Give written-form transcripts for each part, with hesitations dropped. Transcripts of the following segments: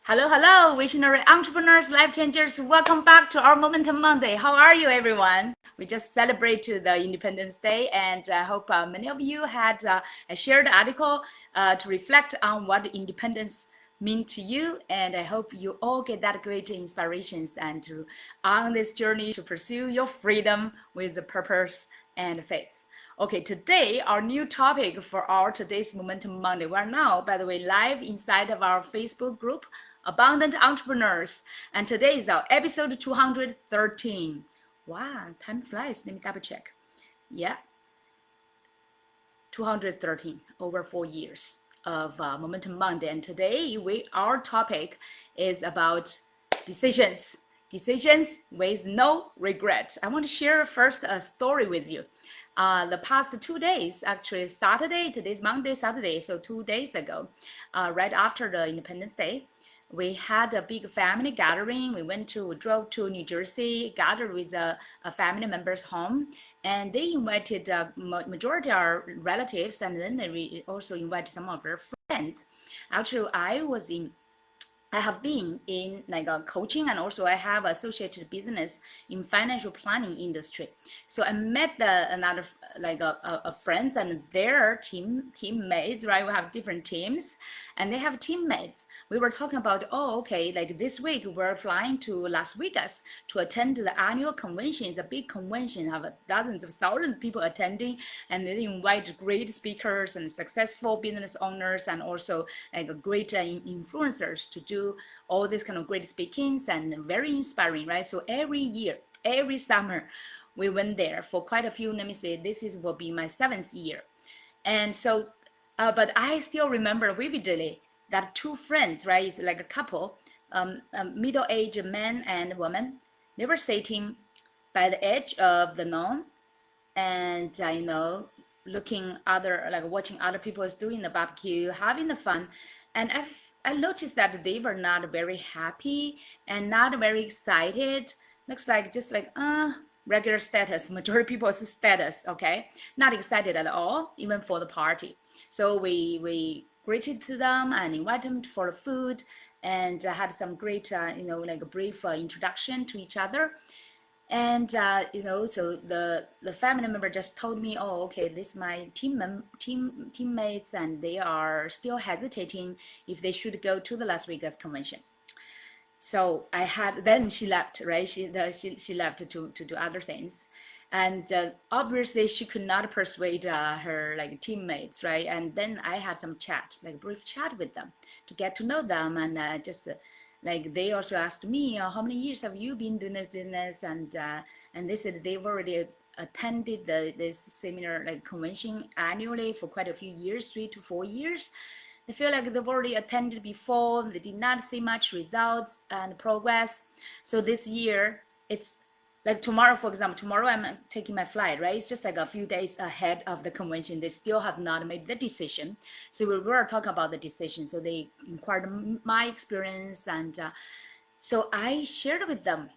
Hello, hello, visionary entrepreneurs, life changers. Welcome back to our Momentum Monday. How are you, everyone? We just celebrated the Independence Day, and I hope many of you had a shared article to reflect on what independence mean to you. And I hope you all get that great inspirations and to on this journey to pursue your freedom with the purpose and faith. Okay, today our new topic for our today's Momentum Monday. We're now, by the way, live inside of our Facebook group, Abundant Entrepreneurs, and today is our episode 213. Wow, time flies. Let me double check. Yeah, 213 over 4 years of Momentum Monday, and today our topic is about decisions with no regret. I want to share first a story with you. The past 2 days, actually Saturday, today's Monday, Saturday, so 2 days ago, right after the Independence Day, we had a big family gathering. We drove to New Jersey, gathered with a family member's home, and they invited majority of our relatives, and then they also invited some of their friends. Actually, I have been in like a coaching, and also I have associated business in financial planning industry. So I met another like a friends and their teammates, right? We have different teams and they have teammates. We were talking about, oh, okay, like this week we're flying to Las Vegas to attend the annual convention. It's a big convention, have dozens of thousands of people attending, and they invite great speakers and successful business owners and also like great influencers to do all these kind of great speakings and very inspiring, right? So every year, every summer, we went there for quite a few. Let me say, will be my 7th year, and so, but I still remember vividly that two friends, right? It's like a couple, a middle-aged man and woman. They were sitting by the edge of the lawn, and looking other like watching other people doing the barbecue, having the fun, and I noticed that they were not very happy and not very excited. Looks like just like regular status, majority people's status. Okay, not excited at all, even for the party. So we greeted to them and invited them for the food, and had some great like a brief introduction to each other. And so the family member just told me, oh, okay, this is my teammates, and they are still hesitating if they should go to the Las Vegas convention. So then she left, right? She left to do other things, and obviously she could not persuade her like teammates, right? And then I had some chat, like brief chat with them to get to know them, and just like they also asked me, how many years have you been doing this business? And they said they've already attended this seminar like convention annually for quite a few years, 3 to 4 years. They feel like they've already attended before. They did not see much results and progress. So this year, it's like tomorrow, for example, tomorrow I'm taking my flight, right? It's just like a few days ahead of the convention. They still have not made the decision. So we were talking about the decision. So they inquired my experience, and so I shared with them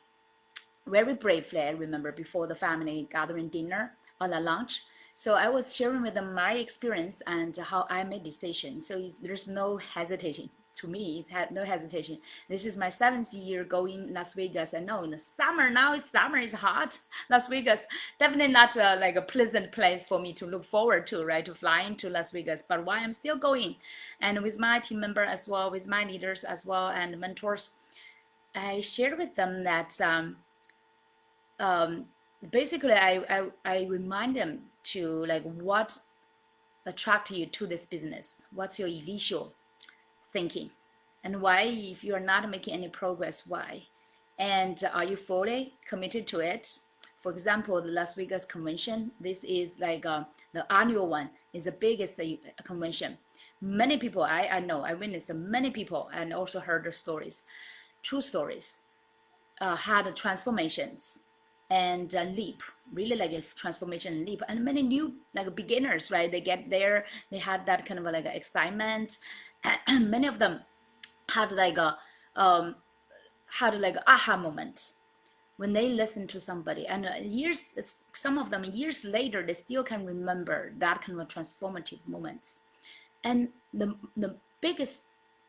very briefly. I remember before the family gathering dinner or the lunch. So I was sharing with them my experience and how I made decisions. So there's no hesitating. To me, it's had no hesitation. This is my 7th year going Las Vegas. I know in the summer, now it's summer, it's hot. Las Vegas, definitely not like a pleasant place for me to look forward to, right? To flying to Las Vegas. But why I'm still going, and with my team member as well, with my leaders as well, and mentors, I shared with them that um, basically I remind them to like what attracted you to this business, what's your initial thinking, and why, if you are not making any progress, why, and are you fully committed to it? For example, the Las Vegas convention, this is like the annual one, is the biggest convention. Many people, I know, I witnessed many people and also heard the stories, true stories, had transformations and leap, really like a transformation leap, and many new like beginners, right? They get there, they had that kind of like excitement, and many of them had like a aha moment when they listen to somebody, and some of them years later, they still can remember that kind of transformative moments. And the biggest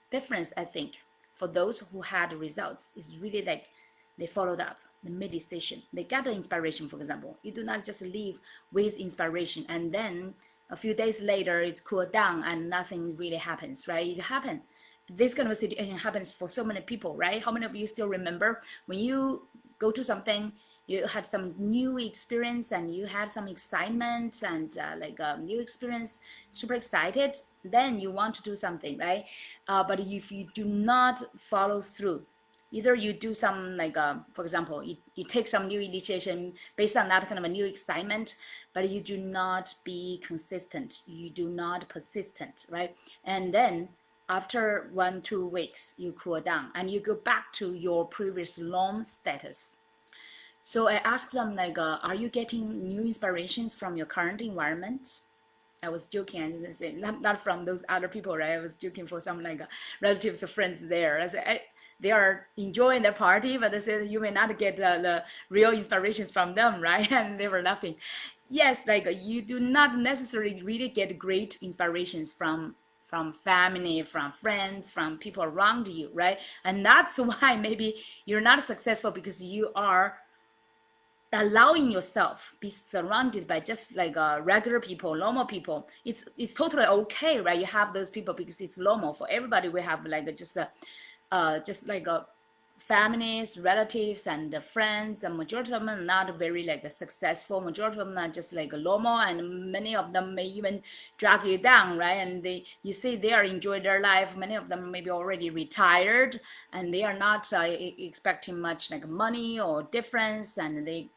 difference, I think, for those who had results is really like they followed up, they made decision, they got the inspiration. For example, you do not just leave with inspiration and then a few days later it's cooled down and nothing really happens, right? It happened. This kind of situation happens for so many people, right? How many of you still remember when you go to something, you had some new experience and you had some excitement and like a new experience, super excited, then you want to do something, right? But if you do not follow through, either you do some like for example, you take some new initiation based on that kind of a new excitement, but you do not be consistent, you do not persistent, right? And then after 1-2 weeks you cool down and you go back to your previous long status. So I asked them like, are you getting new inspirations from your current environment? I was joking and say not from those other people, right? I was joking for some like relatives or friends there. I said they are enjoying their party, but they said you may not get the real inspirations from them, right? And they were laughing. Yes, like you do not necessarily really get great inspirations from family, from friends, from people around you, right? And that's why maybe you're not successful, because you are allowing yourself be surrounded by just like regular people, normal people. It's totally okay, right? You have those people because it's normal for everybody. We have like just like families, relatives, and friends. And majority of them are not very like successful. Majority of them are just like normal, and many of them may even drag you down, right? And you see they are enjoying their life. Many of them maybe already retired, and they are not expecting much like money or difference, and they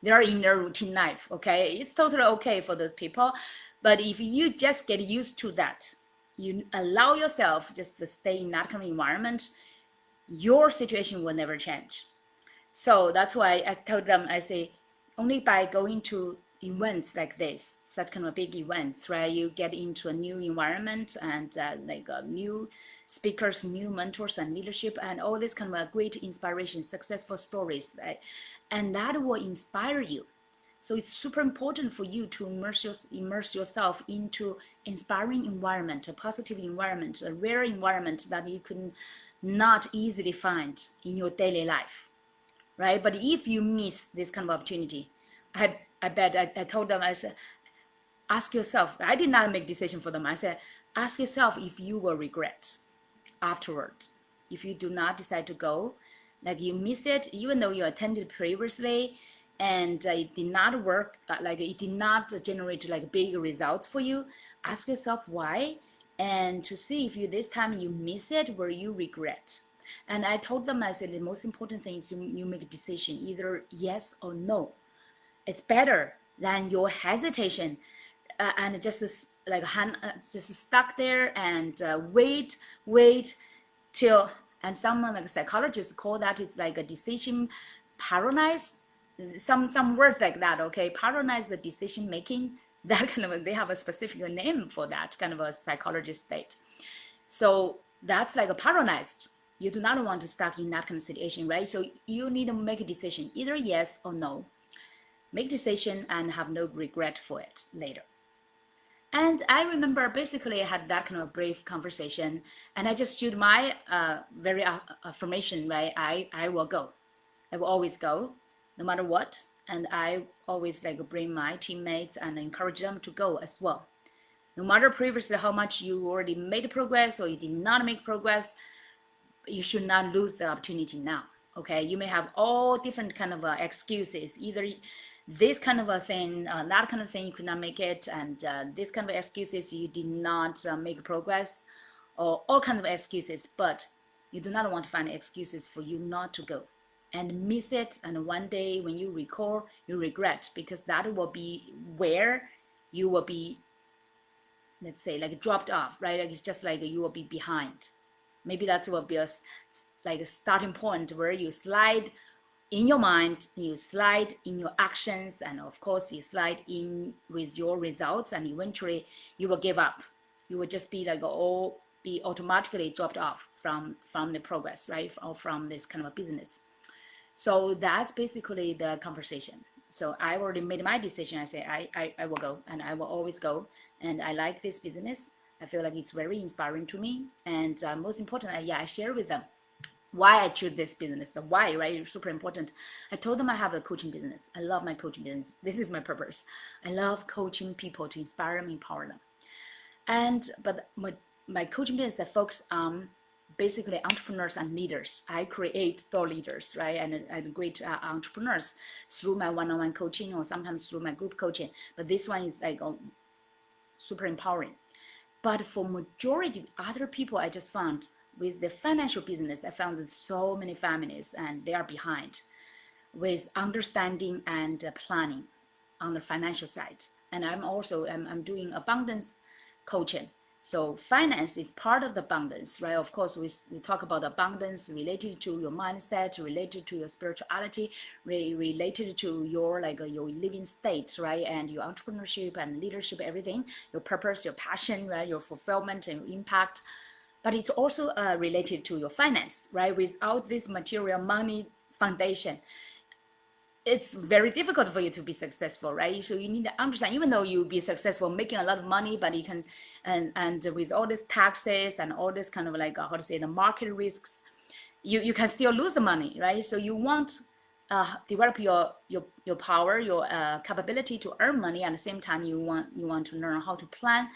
are in their routine life. Okay, it's totally okay for those people. But if you just get used to that, you allow yourself just to stay in that kind of environment, your situation will never change. So that's why I told them, I say, only by going to events like this, such kind of big events, right? You get into a new environment and like new speakers, new mentors and leadership and all this kind of great inspiration, successful stories, right? And that will inspire you. So it's super important for you to immerse yourself into inspiring environment, a positive environment, a rare environment that you can not easily find in your daily life, right? But if you miss this kind of opportunity, I bet I told them, I said, ask yourself, I did not make decision for them. I said, ask yourself if you will regret afterward. If you do not decide to go, like you miss it, even though you attended previously and it did not work, like it did not generate like big results for you, ask yourself why, and to see if you this time you miss it, will you regret? And I told them, I said, the most important thing is you make a decision, either yes or no. It's better than your hesitation and just like just stuck there and wait till, and someone like psychologists call that, it's like a decision paralysis, some words like that. Okay, paralyze the decision making, that kind of, they have a specific name for that kind of a psychologist state. So that's like a paralyzed. You do not want to stuck in that kind of situation, right? So you need to make a decision, either yes or no. Make decision and have no regret for it later. And I remember basically I had that kind of brief conversation, and I just stood my very affirmation, right? I will go. I will always go, no matter what. And I always like bring my teammates and encourage them to go as well. No matter previously how much you already made progress or you did not make progress, you should not lose the opportunity now. Okay, you may have all different kind of excuses, either this kind of a thing, that kind of thing, you could not make it, and this kind of excuses, you did not make progress, or all kinds of excuses. But you do not want to find excuses for you not to go and miss it, and one day when you recall, you regret, because that will be where you will be, let's say, like dropped off, right? Like it's just like you will be behind. Maybe that will be like a starting point where you slide in your mind, you slide in your actions, and of course you slide in with your results, and eventually you will give up. You will just be like all be automatically dropped off from the progress, right? Or from this kind of a business. So that's basically the conversation. So I already made my decision. I say I will go, and I will always go, and I like this business. I feel like it's very inspiring to me, and most important, I share with them. why I choose this business, the why, right? It's super important. I told them I have a coaching business. I love my coaching business. This is my purpose. I love coaching people to inspire them, empower them. But my coaching business, I focus on basically entrepreneurs and leaders. I create thought leaders, right? And great entrepreneurs through my one-on-one coaching or sometimes through my group coaching. But this one is like super empowering. But for majority other people, I just found with the financial business, I found that so many families and they are behind with understanding and planning on the financial side. And I'm doing abundance coaching. So finance is part of the abundance, right? Of course, we talk about abundance related to your mindset, related to your spirituality, related to your your living state, right? And your entrepreneurship and leadership, everything, your purpose, your passion, right? Your fulfillment and your impact. But it's also related to your finance, right? Without this material money foundation, it's very difficult for you to be successful, right? So you need to understand, even though you be successful making a lot of money, but you can, and with all these taxes and all this kind of how to say, the market risks, you can still lose the money, right? So you want develop your power, your capability to earn money. At the same time, you want to learn how to plan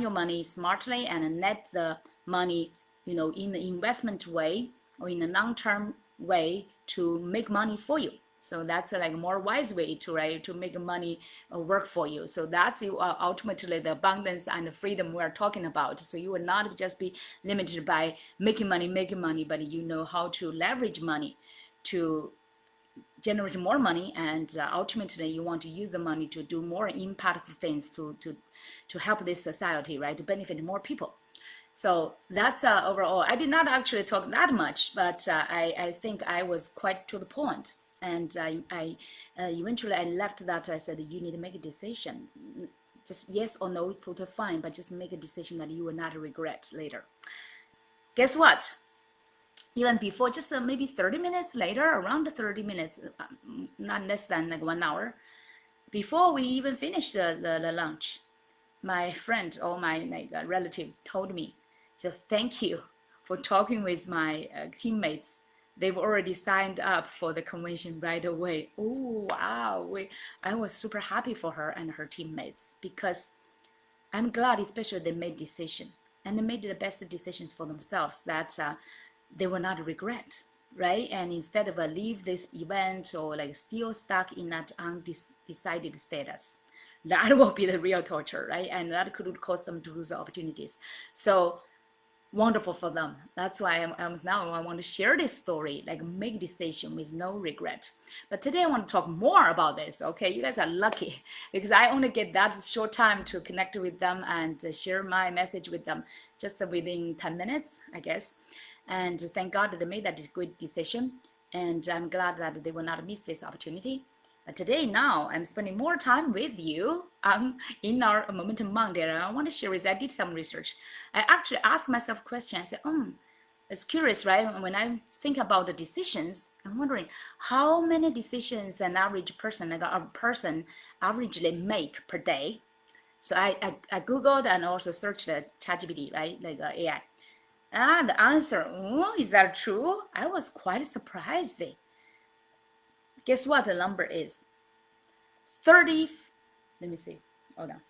your money smartly and net the money, in the investment way or in a long-term way to make money for you. So that's a more wise way to make money work for you. So that's ultimately the abundance and the freedom we're talking about. So you will not just be limited by making money, but you know how to leverage money to generate more money, and ultimately you want to use the money to do more impactful things to help this society, right? To benefit more people. So that's overall. I did not actually talk that much, but I think I was quite to the point. And I eventually I left that. I said, you need to make a decision. Just yes or no, totally fine, but just make a decision that you will not regret later. Guess what? Even before, just maybe 30 minutes later, around 30 minutes, not less than 1 hour, before we even finished the lunch, my friend or my relative told me, just thank you for talking with my teammates. They've already signed up for the convention right away. Oh, wow. I was super happy for her and her teammates because I'm glad, especially they made decision and they made the best decisions for themselves that they will not regret, right? And instead of leave this event or still stuck in that undecided status, that will be the real torture, right? And that could cause them to lose the opportunities. So wonderful for them. That's why I want to share this story, make decision with no regret. But today I want to talk more about this. Okay, you guys are lucky because I only get that short time to connect with them and share my message with them just within 10 minutes, I guess. And thank God that they made that great decision. And I'm glad that they will not miss this opportunity. But today, now, I'm spending more time with you in our Momentum Monday. And I want to share with you, I did some research. I actually asked myself a question. I said, it's curious, right? When I think about the decisions, I'm wondering how many decisions an average person, a person averagely make per day. So I Googled and also searched ChatGPT, right? AI. And the answer, is that true? I was quite surprised. Guess what the number is? 30, let me see, hold on.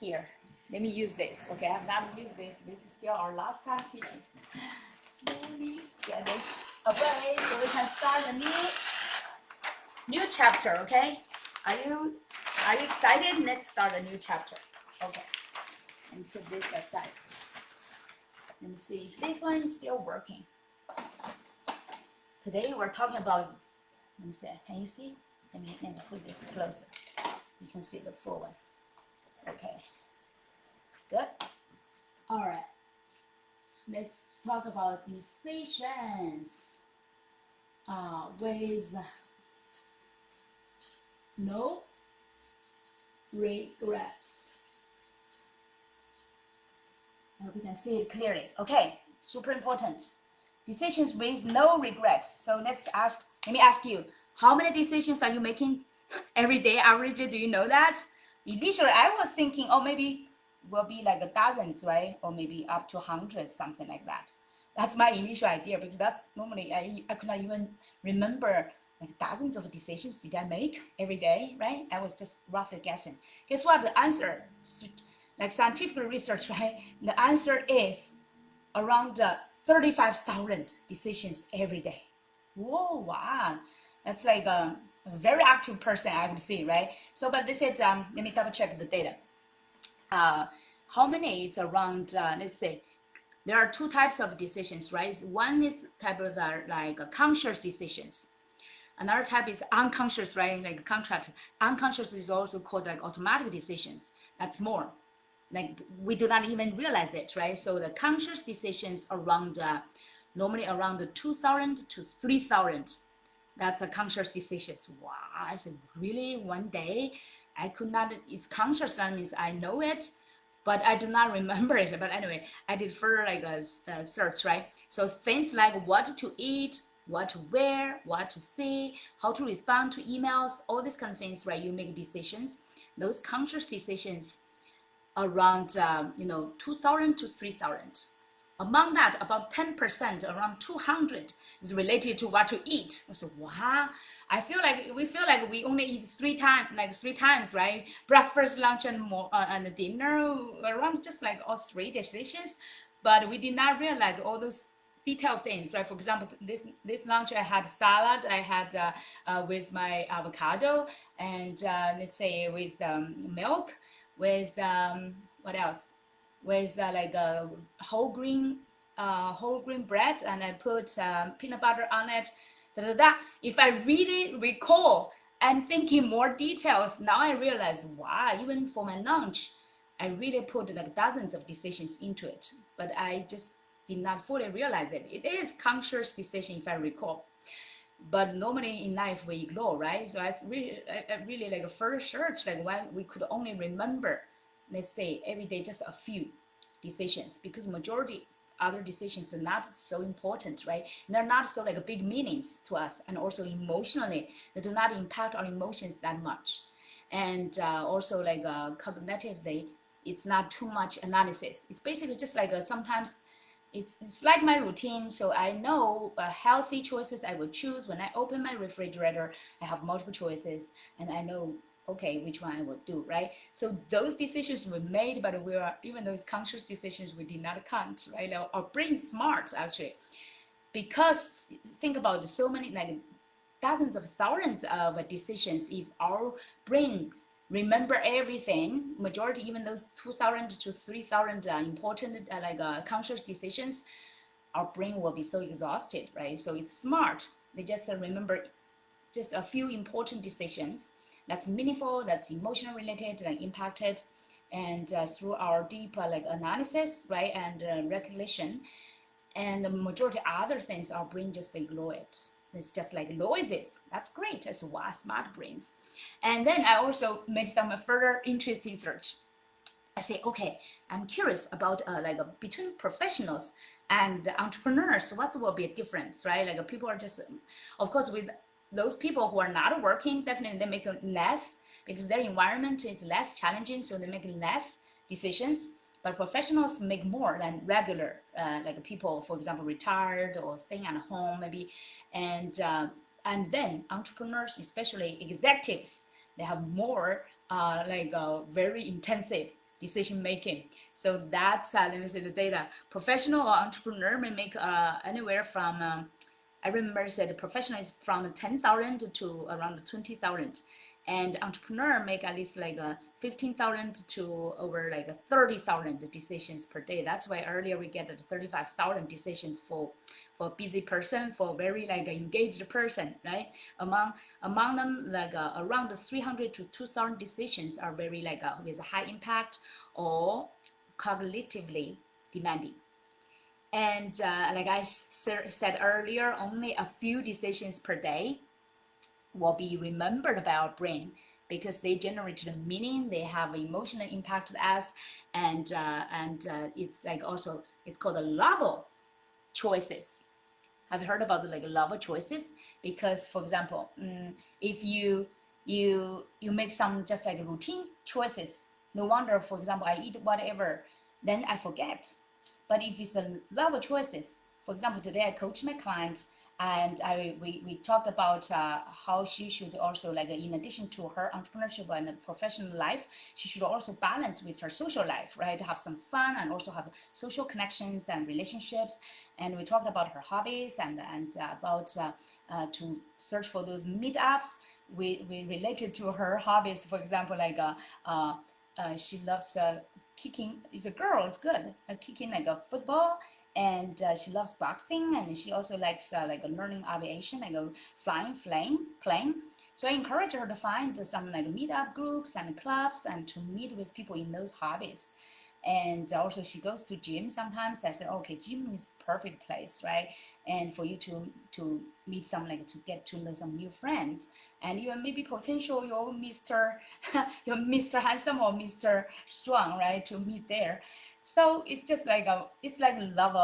Here, let me use this. Okay, I have not used this. This is still our last time teaching. Let me get this away so we can start a new chapter, okay? Are you excited? Let's start a new chapter. Okay, let me put this aside. Let me see if this one is still working. Today we're talking about, let me see, can you see? Let me put this closer. You can see the full one. Okay, good. All right, let's talk about decisions with no regrets. I hope you can see it clearly. Okay, super important. Decisions with no regret. So let me ask you, how many decisions are you making every day, average? Do you know that? Initially, I was thinking, maybe will be dozens, right? Or maybe up to hundreds, something like that. That's my initial idea, because that's normally I could not even remember like dozens of decisions did I make every day, right? I was just roughly guessing. Guess what? The answer, like scientific research, right? The answer is around 35,000 decisions every day. Whoa, wow. That's like a very active person I would see, right? So, but this is, let me double check the data. How many? It's around, let's say, there are two types of decisions, right? One is type of like conscious decisions. Another type is unconscious, right? Like contract. Unconscious is also called like automatic decisions. That's more. Like we do not even realize it, right? So the conscious decisions around normally around the 2,000 to 3,000. That's a conscious decisions. Wow, I said really one day I could not. It's conscious. That means I know it, but I do not remember it. But anyway, I did further like a search, right? So things like what to eat, what to wear, what to say, how to respond to emails, all these kind of things, right? You make decisions. Those conscious decisions around 2,000 to 3,000. Among that, about 10%, around 200, is related to what to eat. So wow, we feel like we only eat three times, right? Breakfast, lunch, and more and dinner, around just like all three decisions. But we did not realize all those detailed things, right? For example, this lunch I had salad, I had with my avocado, and let's say with milk, with what else? With like a whole grain bread, and I put peanut butter on it. Da, da, da. If I really recall and thinking more details, now I realize, wow, even for my lunch, I really put like dozens of decisions into it, but I just did not fully realize it. It is conscious decision if I recall, but normally in life we ignore, right? So I really like a further search, like why we could only remember, let's say every day just a few decisions, because majority other decisions are not so important, right? They're not so like big meanings to us, and also emotionally they do not impact our emotions that much, and also like cognitively it's not too much analysis. It's basically just like sometimes it's like my routine. So I know healthy choices I will choose. When I open my refrigerator, I have multiple choices, and I know, okay, which one I will do, right? So those decisions were made, but we are, even those conscious decisions we did not count, right? Our brain is smart actually, because think about so many like dozens of thousands of decisions. If our brain remember everything, majority, even those 2,000 to 3,000 important conscious decisions, our brain will be so exhausted, right? So it's smart. They just remember just a few important decisions that's meaningful, that's emotional related, that impacted, and through our deep analysis, right, and recognition, and the majority of other things our brain just ignore it. It's just like noises. That's great. That's why smart brains. And then I also made some further interesting search. I say, okay, I'm curious about between professionals and entrepreneurs, what will be a difference, right? Like people are just, of course, with those people who are not working, definitely they make less because their environment is less challenging, so they make less decisions. But professionals make more than regular, like people, for example, retired or staying at home maybe, and then entrepreneurs, especially executives, they have more very intensive decision making. So that's let me say the data. Professional or entrepreneur may make anywhere from I remember I said the professional is from 10,000 to around 20,000, and entrepreneur make at least 15,000 to over 30,000 decisions per day. That's why earlier we get 35,000 decisions for a busy person, for a very engaged person, right? Among them around 300 to 2,000 decisions are very with a high impact or cognitively demanding. And like I said earlier, only a few decisions per day will be remembered by our brain because they generate the meaning, they have emotional impact to us, and it's also it's called a level choices. Have you heard about the level choices? Because for example, if you make some just routine choices, no wonder, for example, I eat whatever, then I forget. But if it's a level choices, For example, today I coach my clients, and we talked about how she should also, like, in addition to her entrepreneurship and professional life, she should also balance with her social life, right? Have some fun and also have social connections and relationships. And we talked about her hobbies and about to search for those meetups. We related to her hobbies, for example, like she loves kicking. It's a girl, it's good, kicking like a football, and she loves boxing, and she also likes like learning aviation, like flying plane. So I encourage her to find some like meetup groups and clubs and to meet with people in those hobbies. And also she goes to gym sometimes. I said, okay, gym is perfect place, right? And for you to meet some, like, to get to know some new friends, and even maybe potential your Mr. your Mr. Handsome or Mr. Strong, right? To meet there. So it's just like it's like love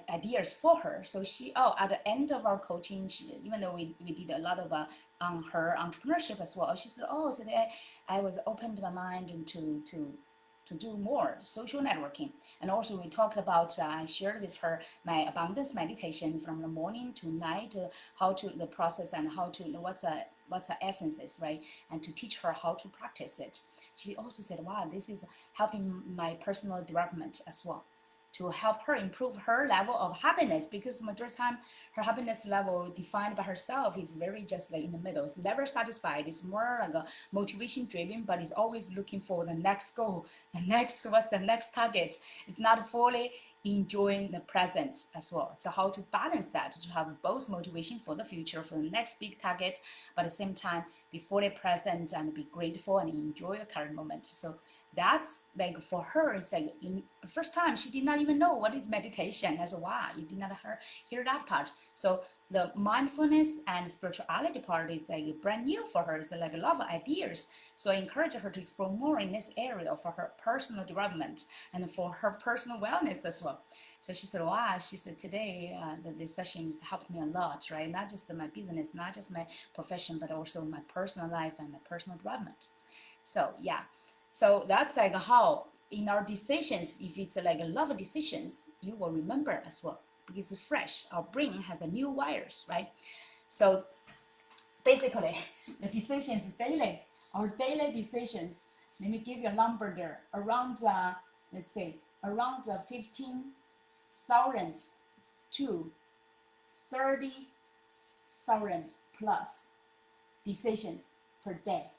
ideas for her. So she, at the end of our coaching, even though we did a lot of on her entrepreneurship as well, she said, oh, today I was opened my mind and to do more social networking. And also we talked about, I shared with her my abundance meditation from the morning to night, how to the process and how to, what's the essence is, right? And to teach her how to practice it. She also said, wow, this is helping my personal development as well, to help her improve her level of happiness, because majority of the time her happiness level defined by herself is very just like in the middle. It's never satisfied. It's more like a motivation driven, but it's always looking for the next goal, what's the next target. It's not fully enjoying the present as well. So how to balance that, to have both motivation for the future, for the next big target, but at the same time be fully present and be grateful and enjoy your current moment. So that's like for her, it's like in first time she did not even know what is meditation. I said, wow, you did not hear that part. So the mindfulness and spirituality part is like brand new for her. It's like a lot of ideas. So I encourage her to explore more in this area for her personal development and for her personal wellness as well. So she said, wow, she said, today this session has helped me a lot, right? Not just my business, not just my profession, but also my personal life and my personal development. So yeah, so that's like how in our decisions, if it's like a lot of decisions, you will remember as well, because it's fresh. Our brain has a new wires, right? So basically, the decisions daily, our daily decisions. Let me give you a number there. Around, let's say, around 15,000 to 30,000 plus decisions per day.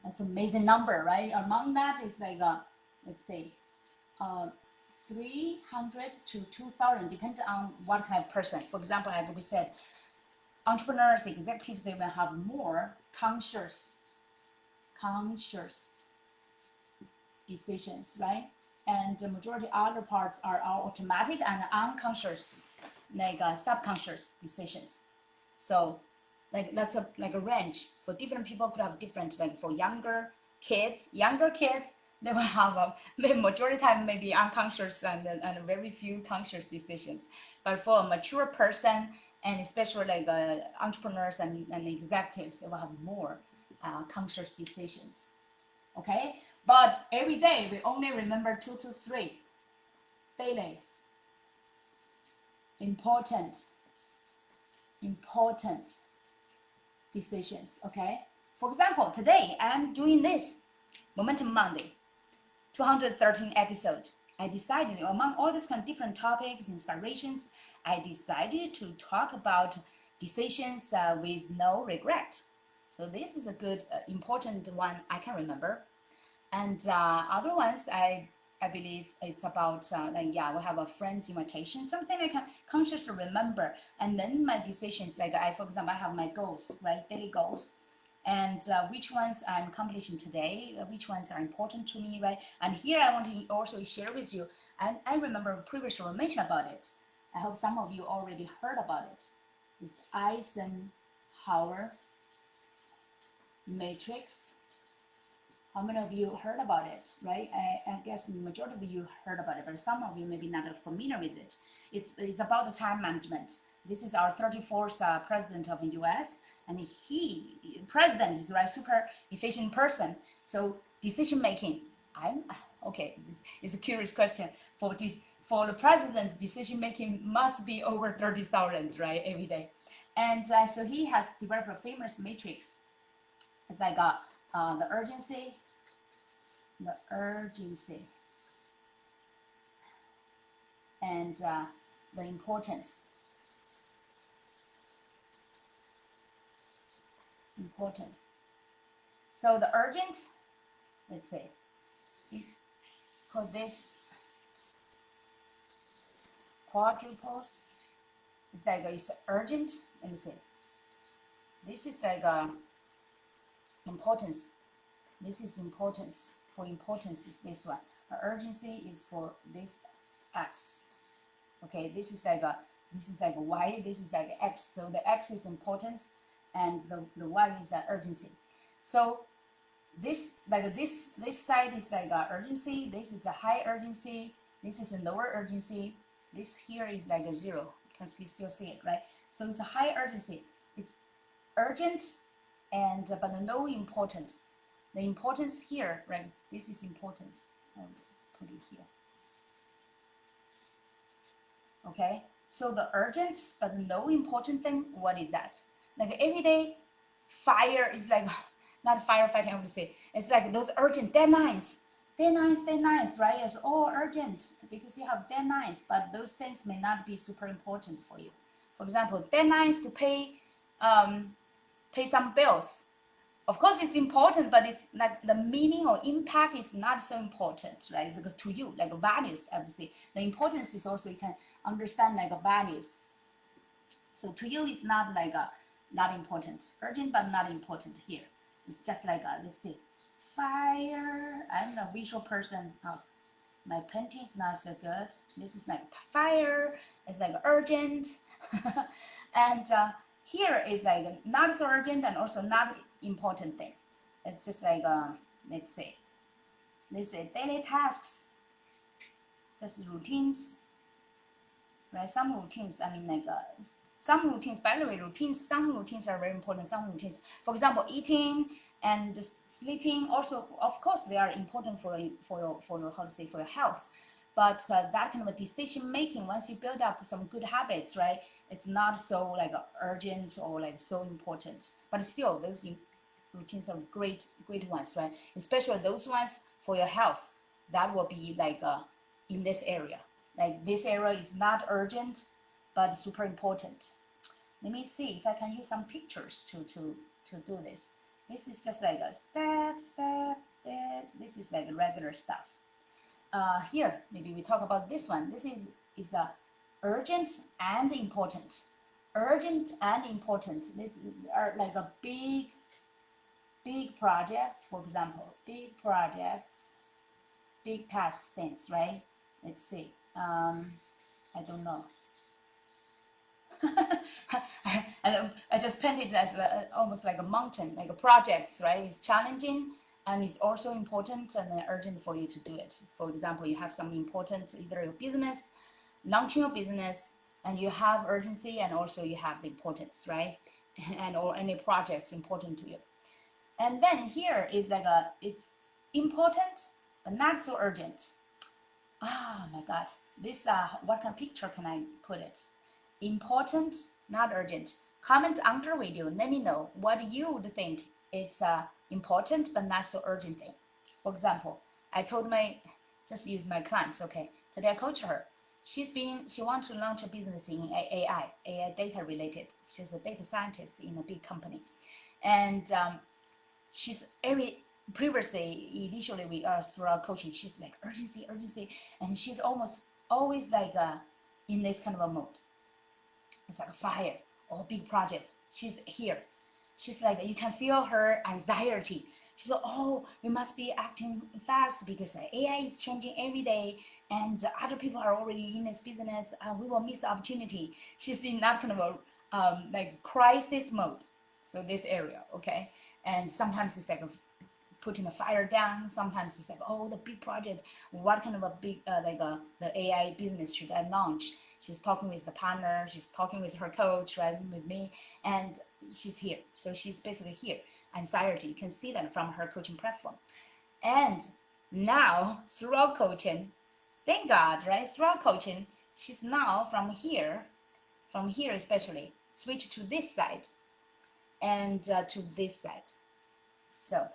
That's an amazing number, right? Among that is like, let's say, 300 to 2,000, depending on what kind of person. For example, like we said, entrepreneurs, executives, they will have more conscious decisions, right? And the majority other parts are all automatic and unconscious, like subconscious decisions. So like that's like a range. For different people could have different, like for younger kids, they will have the majority time maybe unconscious and very few conscious decisions. But for a mature person, and especially like entrepreneurs and executives, they will have more conscious decisions. Okay, but every day we only remember 2 to 3 daily important decisions. Okay, for example, today I'm doing this Momentum Monday, 213 episode. I decided among all these kind of different topics, inspirations, I decided to talk about decisions with no regret. So this is a good, important one I can remember. And other ones, I believe it's about, like, yeah, we have a friend's invitation, something I can consciously remember. And then my decisions, like for example, I have my goals, right, daily goals. And which ones I'm accomplishing today, which ones are important to me, right? And here I want to also share with you, and I remember previously mentioned about it. I hope some of you already heard about it. It's Eisenhower matrix. How many of you heard about it, right? I guess the majority of you heard about it, but some of you maybe not familiar with it. It's about the time management. This is our 34th president of the US, and president is a super efficient person. So decision making, okay, it's a curious question. for the president's decision making must be over 30,000, right, every day. And so he has developed a famous matrix. It's like the urgency, and the importance. So the urgent, let's say, for this quadruples, it's like it's urgent. Let me see. This is like importance. This is importance. For importance is this one. The urgency is for this x. Okay, this is like y. This is like x. So the x is importance, and the y is the urgency. So this side is like urgency. This is a high urgency. This is a lower urgency. This here is like a 0 because you still see it, right? So it's a high urgency. It's urgent, and but no importance. The importance here, right? This is importance. I'll put it here. Okay. So the urgent but no important thing. What is that? Like everyday fire is like not firefighting. I would say it's like those urgent deadlines. Deadlines, right? It's all urgent because you have deadlines, but those things may not be super important for you. For example, deadlines to pay some bills. Of course, it's important, but it's like the meaning or impact is not so important, right? It's like to you, like values, I would say. The importance is also you can understand like values. So to you, it's not like not important, urgent but not important here. It's just like let's see. Fire. I'm a visual person. Oh, my painting is not so good. This is like fire. It's like urgent, and here is like not so urgent and also not important thing. It's just like let's say daily tasks, just routines, right? Some routines. I mean like some routines. By the way, some routines are very important. Some routines, for example, eating and sleeping, also of course they are important for your how to say, for your health. But that kind of a decision making, once you build up some good habits, right, it's not so like urgent or like so important. But still, those routines are great ones, right? Especially those ones for your health. That will be like in this area. Like this area is not urgent, but super important. Let me see if I can use some pictures to do this. This is just like a step. This is like regular stuff. Here, maybe we talk about this one. This is urgent and important. Urgent and important. These are like a big projects, for example. Big projects, big tasks, things, right? Let's see. I don't know. I just painted it as almost like a mountain, like a projects, right? It's challenging and it's also important and urgent for you to do it. For example, you have some important, either your business, launching your business, and you have urgency and also you have the importance, right? And or any projects important to you. And then here is like it's important but not so urgent. Oh my God, this what kind of picture can I put it? Important, not urgent. Comment under video. Let me know what you would think it's important but not so urgent thing. For example, I told just use my client. Okay, today I coached her. She wants to launch a business in AI data related. She's a data scientist in a big company, and she's initially we are through our coaching. She's like urgency, and she's almost always like in this kind of a mode. It's like a fire or big projects. She's here. She's like, you can feel her anxiety. She's like, oh, we must be acting fast because the AI is changing every day and other people are already in this business. We will miss the opportunity. She's in that kind of a like crisis mode. So this area, okay? And sometimes it's like putting the fire down. Sometimes it's like, oh, the big project. What kind of a big the AI business should I launch? She's talking with the partner. She's talking with her coach, right, with me, and she's here. So she's basically here. Anxiety. You can see that from her coaching platform. And now throughout coaching, thank God, right? Throughout coaching, she's now from here especially, switch to this side and to this side. So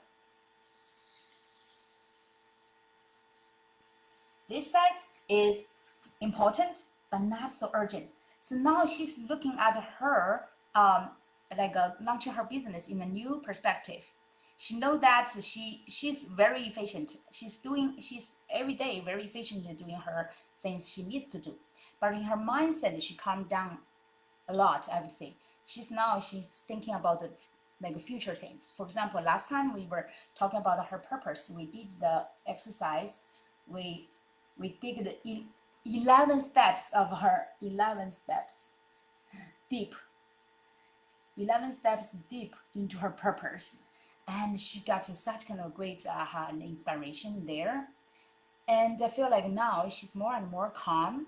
this side is important, but not so urgent. So now she's looking at her, launching her business in a new perspective. She knows that she's very efficient. She's every day very efficient in doing her things she needs to do. But in her mindset, she calmed down a lot, I would say. She's thinking about the like future things. For example, last time we were talking about her purpose. We did the exercise. We did the 11 steps of her 11 steps deep 11 steps deep into her purpose, and she got such kind of great aha and inspiration there. And I feel like now she's more and more calm.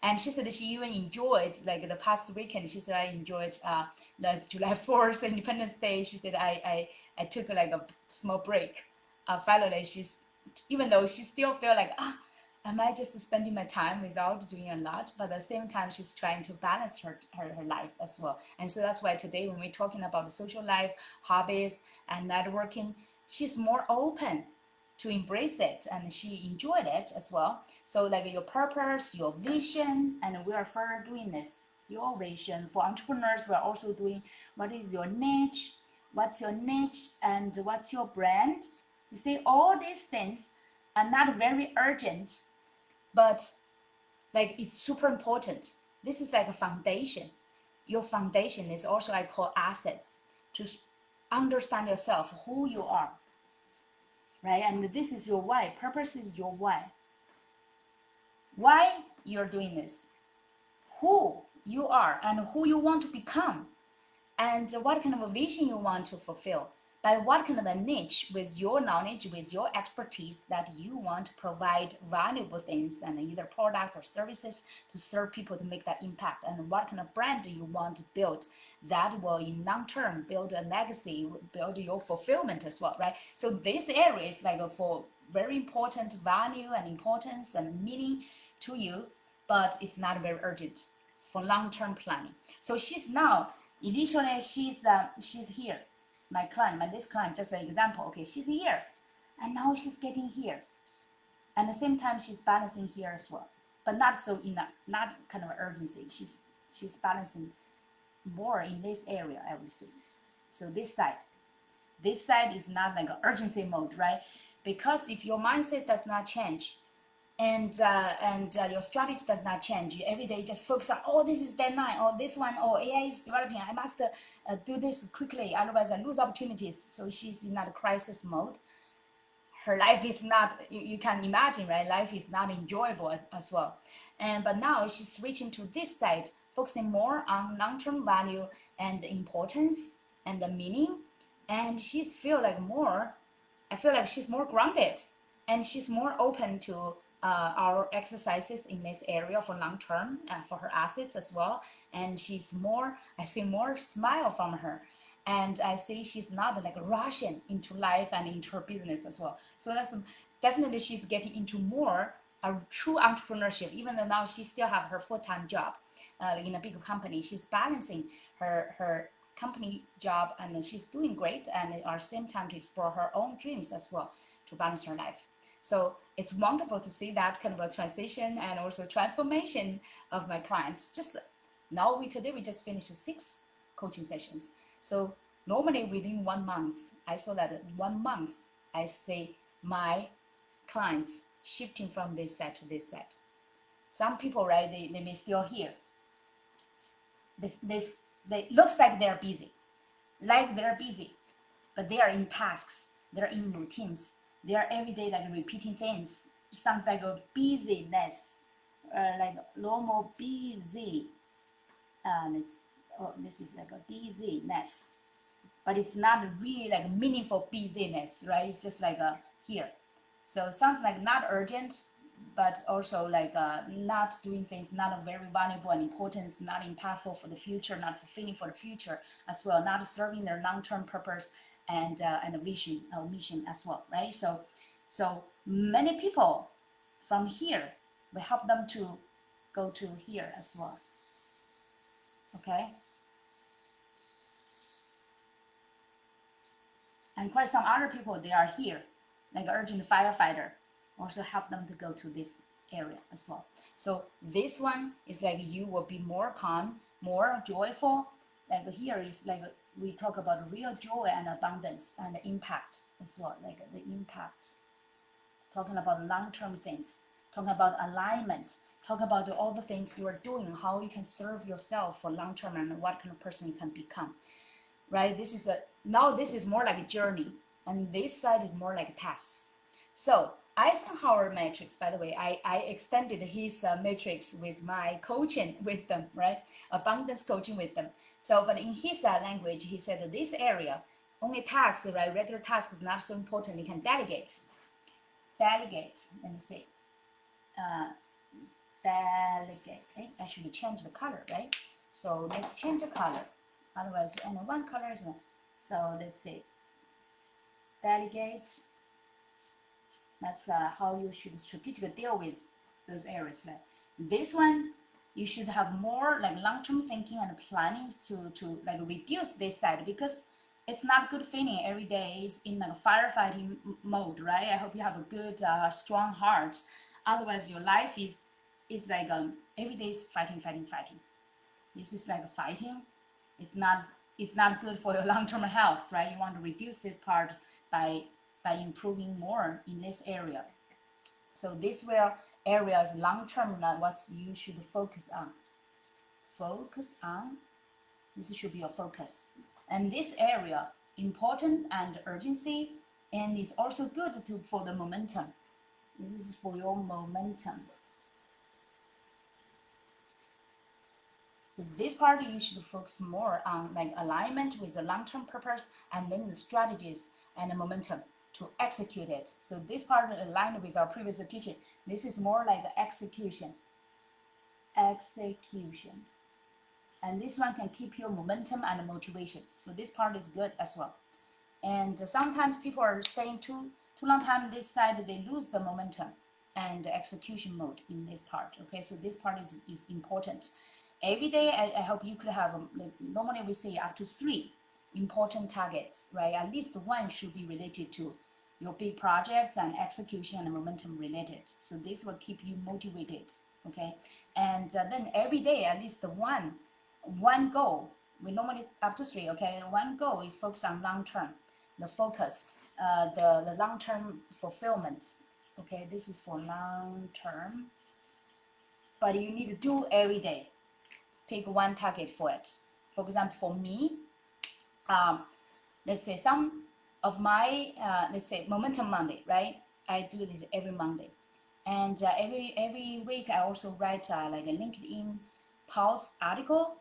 And she said she even enjoyed like the past weekend. She said I enjoyed the July 4th Independence Day. She said I took like a small break. Finally, she's even though she still feel like am I just spending my time without doing a lot? But at the same time, she's trying to balance her life as well. And so that's why today when we're talking about the social life, hobbies, and networking, she's more open to embrace it, and she enjoyed it as well. So like your purpose, your vision, and we are further doing this. Your vision for entrepreneurs, we're also doing what is your niche, what's your niche, and what's your brand. You see, all these things are not very urgent, but like it's super important. This is like a foundation. Your foundation is also I call assets to understand yourself, who you are, right? And this is your why. Purpose is your why. Why you're doing this, who you are, and who you want to become, and what kind of a vision you want to fulfill, by what kind of a niche with your knowledge, with your expertise that you want to provide valuable things and either products or services to serve people to make that impact, and what kind of brand you want to build that will in long term build a legacy, build your fulfillment as well, right? So this area is like for very important value and importance and meaning to you, but it's not very urgent. It's for long-term planning. So she's now initially she's here, this client, just an example. Okay, she's here, and now she's getting here, and at the same time she's balancing here as well, but not so in a not kind of urgency. She's balancing more in this area, I would say. So this side is not like an urgency mode, right? Because if your mindset does not change, and your strategy does not change, you every day just focus on, oh, this is deadline, or this one, oh, AI is developing, I must do this quickly, otherwise I lose opportunities. So she's in that crisis mode. Her life is not, you can imagine, right? Life is not enjoyable as well. But now she's switching to this side, focusing more on long-term value and importance and the meaning. And I feel like she's more grounded, and she's more open to our exercises in this area for long term, for her assets as well. And I see more smile from her. And I see she's not like rushing into life and into her business as well. So that's definitely she's getting into more a true entrepreneurship, even though now she still have her full-time job in a big company. She's balancing her company job, and she's doing great, and at the same time to explore her own dreams as well to balance her life. So it's wonderful to see that kind of a transition and also transformation of my clients. Just now, today we just finished 6 coaching sessions. So normally within 1 month, I saw that 1 month, I see my clients shifting from this set to this set. Some people, right, they may still hear. They looks like they're busy, but they are in tasks, they're in routines, they are every day like repeating things. It sounds like a busyness, like normal busy. This is like a busyness, but it's not really like meaningful busyness, right? It's just like here. So sounds like not urgent, but also like not doing things not very valuable and important, not impactful for the future, not fulfilling for the future as well, not serving their long-term purpose and a vision or mission as well, right? So many people from here We help them to go to here as well. Okay. And quite some other people, they are here, like urgent firefighter, also help them to go to this area as well. So this one is like you will be more calm, more joyful. Like here is like we talk about real joy and abundance and impact as well, like the impact. Talking about long-term things, talking about alignment, talk about all the things you are doing, how you can serve yourself for long-term and what kind of person you can become. Right? This is now this is more like a journey, and this side is more like tasks. So Eisenhower matrix, by the way, I extended his matrix with my coaching wisdom, right? Abundance coaching wisdom. So, but in his language, he said that this area, only task, right? Regular task is not so important. You can delegate. Delegate. Let me see. Delegate. Okay, I should change the color, right? So let's change the color. Otherwise, only one color is enough. So let's see. Delegate. That's how you should strategically deal with those areas, right? This one, you should have more like long-term thinking and planning to like reduce this side, because it's not good feeling every day is in like a firefighting mode, right? I hope you have a good, strong heart. Otherwise, your life is like every day is fighting. This is like fighting. It's not good for your long-term health, right? You want to reduce this part by improving more in this area. So this area is long-term, what you should focus on. Focus on. This should be your focus. And this area, important and urgency, and is also good for the momentum. This is for your momentum. So this part you should focus more on like alignment with the long-term purpose, and then the strategies and the momentum to execute it. So this part aligned with our previous teaching. This is more like execution. Execution. And this one can keep your momentum and motivation. So this part is good as well. And sometimes people are staying too long time this side, they lose the momentum and execution mode in this part. Okay, so this part is important. Every day, I hope you could have, normally we say up to 3 important targets, right? At least one should be related to your big projects and execution and momentum related. So this will keep you motivated, okay? And then every day, at least one goal. We normally up to 3, okay? One goal is focused on long-term, the focus, the long-term fulfillment, okay? This is for long-term, but you need to do every day. Pick one target for it. For example, for me, let's say some of my, let's say Momentum Monday, right? I do this every Monday. And every week I also write like a LinkedIn post article.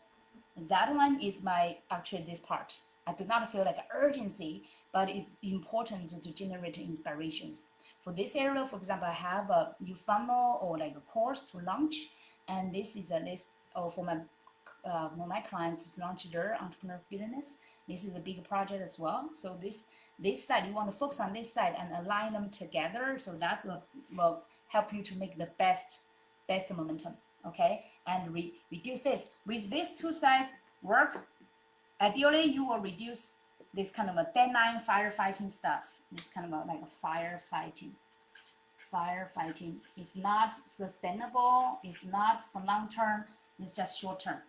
That one is actually this part. I do not feel like urgency, but it's important to generate inspirations. For this area, for example, I have a new funnel or like a course to launch. And this is a list for my clients launch their entrepreneur business. This is a big project as well. So this side, you want to focus on this side and align them together. So that's what will help you to make the best momentum. Okay, and reduce this. With these 2 sides work, ideally you will reduce this kind of a deadline firefighting stuff. This kind of like a firefighting. It's not sustainable. It's not for long term. It's just short term.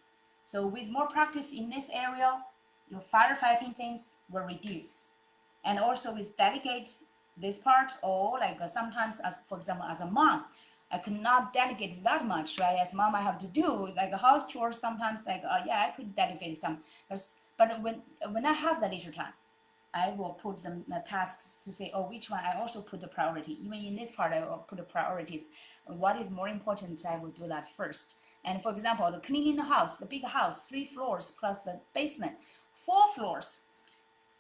So with more practice in this area, your firefighting things will reduce. And also with delegate this part, or like sometimes as, for example, as a mom, I could not delegate that much, right? As mom, I have to do like a house chores sometimes, like, yeah, I could delegate some. But when I have the leisure time, I will put them the tasks to say, oh, which one I also put the priority. Even in this part, I will put the priorities. What is more important, I will do that first. And for example, the cleaning the house, the big house, 3 floors plus the basement, 4 floors.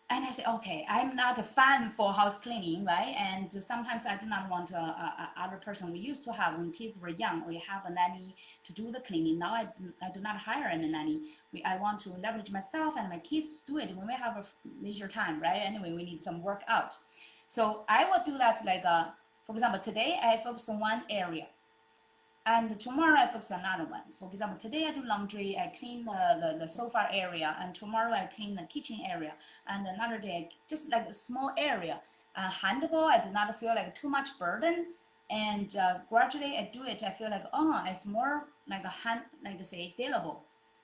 And I say, okay, I'm not a fan for house cleaning, right? And sometimes I do not want other person. We used to have, when kids were young, we have a nanny to do the cleaning. Now I do not hire a nanny. I want to leverage myself and my kids to do it when we have a leisure time, right? Anyway, we need some work out. So I will do that like, for example, today I focus on one area. And tomorrow I focus on another one. For example, today I do laundry, I clean the sofa area, and tomorrow I clean the kitchen area, and another day just like a small area. Handable, I do not feel like too much burden, and gradually I do it. I feel like, oh, it's more like a hand, like I say, dealable.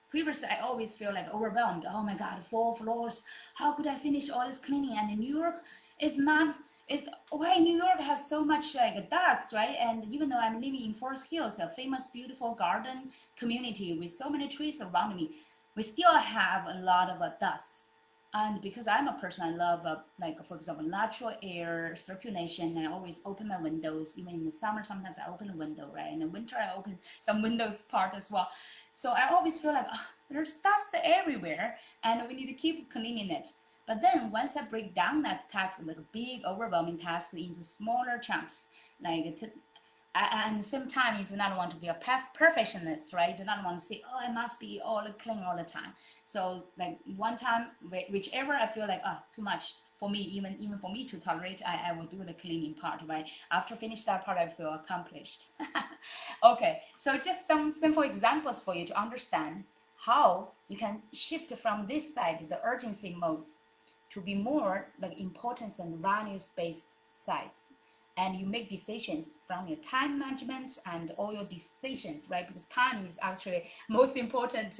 Previously, I always feel like overwhelmed. Oh my God, 4 floors. How could I finish all this cleaning? And in New York, it's not. It's why New York has so much like dust, right? And even though I'm living in Forest Hills, a famous, beautiful garden community with so many trees around me, we still have a lot of dust. And because I'm a person, I love like for example, natural air circulation. And I always open my windows. Even in the summer, sometimes I open a window, right? In the winter, I open some windows part as well. So I always feel like there's dust everywhere, and we need to keep cleaning it. But then once I break down that task, like a big overwhelming task, into smaller chunks, like at the same time, you do not want to be a perfectionist, right? You do not want to say, oh, I must be all clean all the time. So like one time, whichever I feel like, too much for me, even for me to tolerate, I will do the cleaning part, right? After finish that part, I feel accomplished. Okay, so just some simple examples for you to understand how you can shift from this side, the urgency modes, to be more like importance and values-based sides. And you make decisions from your time management and all your decisions, right? Because time is actually most important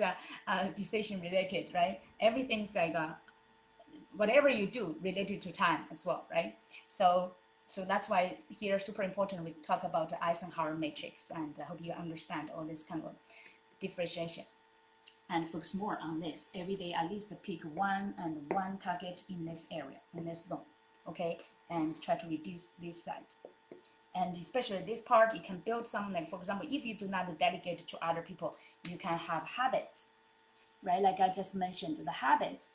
decision related, right? Everything's like whatever you do related to time as well, right? So that's why here super important we talk about the Eisenhower matrix, and I hope you understand all this kind of differentiation and focus more on this every day. At least pick one target in this area, in this zone, okay, and try to reduce this side. And especially this part, you can build some, like for example, if you do not delegate to other people, you can have habits, right? Like I just mentioned, the habits,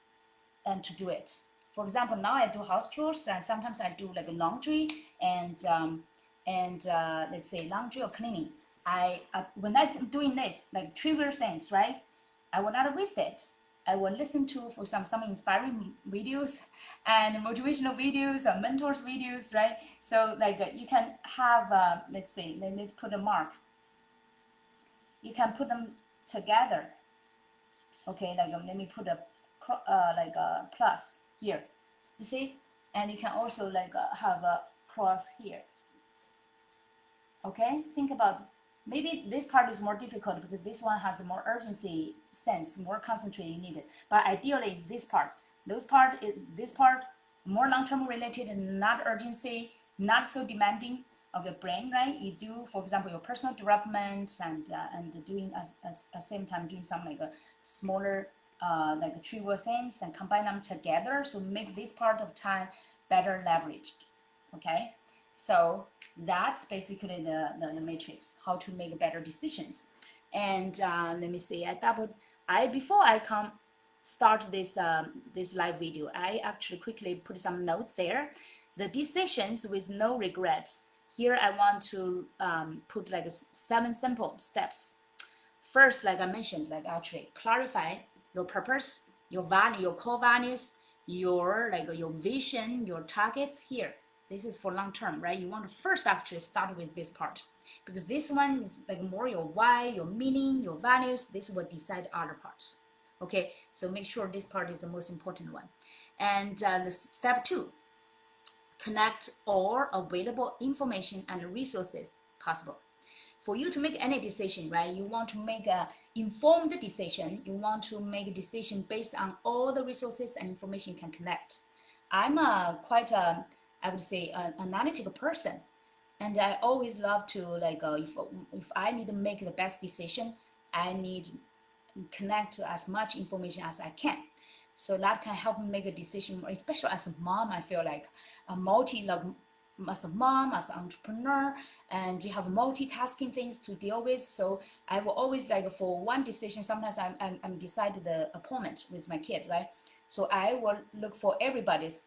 and to do it. For example, now I do house chores, and sometimes I do like laundry and let's say laundry or cleaning. When I'm doing this, like trigger things, right? I will not waste it. I will listen to for some inspiring videos and motivational videos or mentors videos, right? So like you can have let's say let's put a mark. You can put them together. Okay, like let me put a like a plus here. You see, and you can also like have a cross here. Okay, think about maybe this part is more difficult because this one has a more urgency sense, more concentrated needed. But ideally, it's this part. This part more long-term related and not urgency, not so demanding of your brain, right? You do, for example, your personal development and doing at the same time doing some like a smaller like trivial things and combine them together. So make this part of time better leveraged. Okay. So that's basically the matrix, how to make better decisions. And let me see, before I start this this live video, I actually quickly put some notes there. The decisions with no regrets. Here I want to put like 7 simple steps. First, like I mentioned, like actually clarify your purpose, your value, your core values, your vision, your targets here. This is for long term, right? You want to first actually start with this part because this one is like more your why, your meaning, your values. This will decide other parts. Okay, so make sure this part is the most important one. And the step 2, connect all available information and resources possible. For you to make any decision, right, you want to make an informed decision. You want to make a decision based on all the resources and information you can connect. I'm quite a, I would say, an analytical person. And I always love to, like, if I need to make the best decision, I need to connect as much information as I can. So that can help me make a decision, especially as a mom. I feel like as a mom, as an entrepreneur, and you have multitasking things to deal with. So I will always like for one decision, sometimes I'm decided the appointment with my kid, right? So I will look for everybody's